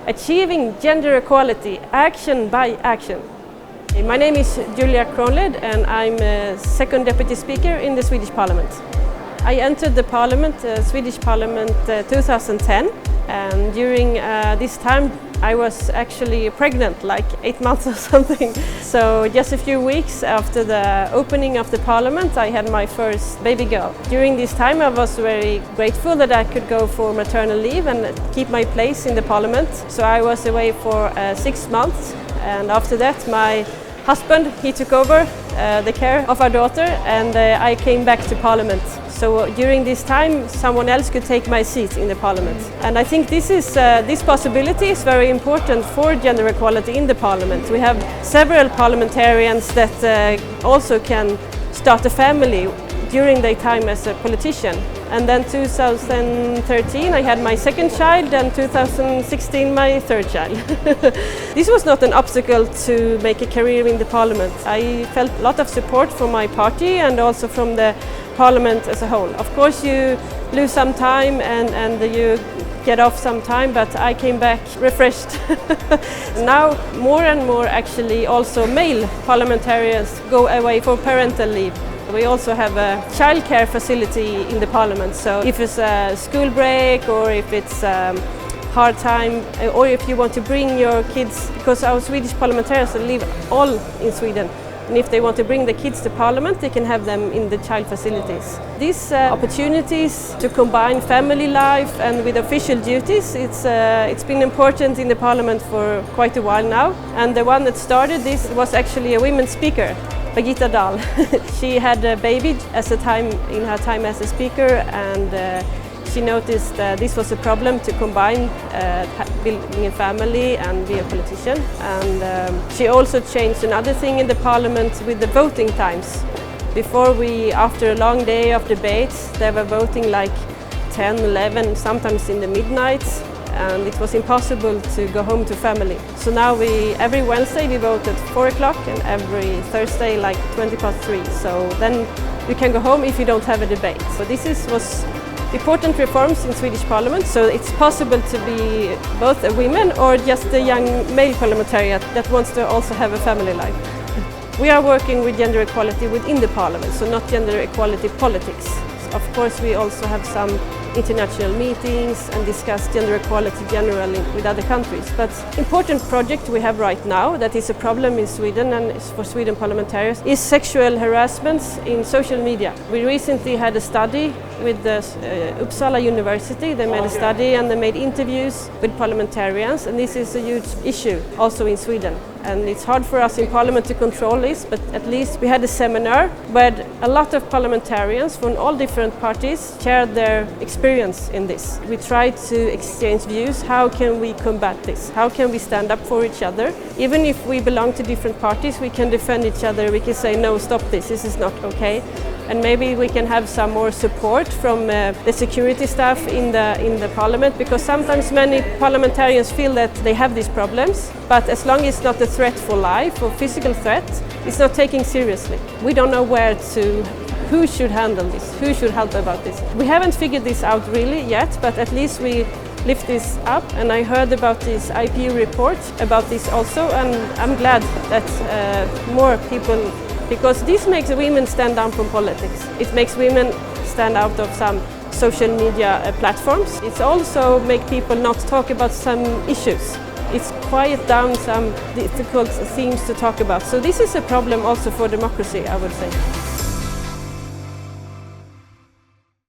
Achieving gender equality, action by action. My name is Julia Kronlid and I'm a second deputy speaker in the Swedish Parliament. I entered the Parliament, Swedish Parliament 2010, and during this time I was actually pregnant, like 8 months or something. So just a few weeks after the opening of the Parliament I had my first baby girl. During this time I was very grateful that I could go for maternal leave and keep my place in the Parliament. So I was away for 6 months, and after that my husband, he took over the care of our daughter, and I came back to Parliament. So during this time someone else could take my seat in the Parliament. And I think this possibility is very important for gender equality in the Parliament. We have several parliamentarians that also can start a family during their time as a politician. And then 2013 I had my second child, and 2016 my third child. This was not an obstacle to make a career in the Parliament. I felt a lot of support from my party and also from the Parliament as a whole. Of course you lose some time and you get off some time, but I came back refreshed. Now more and more actually also male parliamentarians go away for parental leave. We also have a childcare facility in the Parliament, so if it's a school break or if it's hard time, or if you want to bring your kids, because our Swedish parliamentarians live all in Sweden, and if they want to bring the kids to Parliament they can have them in the child facilities. These opportunities to combine family life and with official duties, it's been important in the Parliament for quite a while now, and the one that started this was actually a women speaker. Birgitta Dahl. She had a baby in her time as a speaker, and she noticed this was a problem to combine building a family and be a politician. And she also changed another thing in the Parliament with the voting times. Before, after a long day of debates, they were voting like 10, 11, sometimes in the midnight, and it was impossible to go home to family. So now every Wednesday we vote at 4 o'clock, and every Thursday like 3:20. So then you can go home if you don't have a debate. So this was important reforms in Swedish Parliament, so it's possible to be both a woman or just a young male parliamentarian that wants to also have a family life. We are working with gender equality within the Parliament, so not gender equality politics. Of course we also have some international meetings and discuss gender equality generally with other countries. But important project we have right now that is a problem in Sweden and is for Sweden parliamentarians is sexual harassment in social media. We recently had a study with the Uppsala University. They made a study and they made interviews with parliamentarians, and this is a huge issue also in Sweden. And it's hard for us in Parliament to control this, but at least we had a seminar where a lot of parliamentarians from all different parties shared their experience in this. We tried to exchange views. How can we combat this? How can we stand up for each other? Even if we belong to different parties, we can defend each other. We can say, no, stop this is not okay. And maybe we can have some more support from the security staff in the Parliament, because sometimes many parliamentarians feel that they have these problems, but as long as it's not a threat for life or physical threat, it's not taken seriously. We don't know who should handle this, who should help about this. We haven't figured this out really yet, but at least we lift this up, and I heard about this IPU report about this also, and I'm glad that more people, because this makes women stand down from politics. It makes women stand out of some social media platforms. It also makes people not talk about some issues. It's quiet down some difficult themes to talk about. So this is a problem also for democracy, I would say.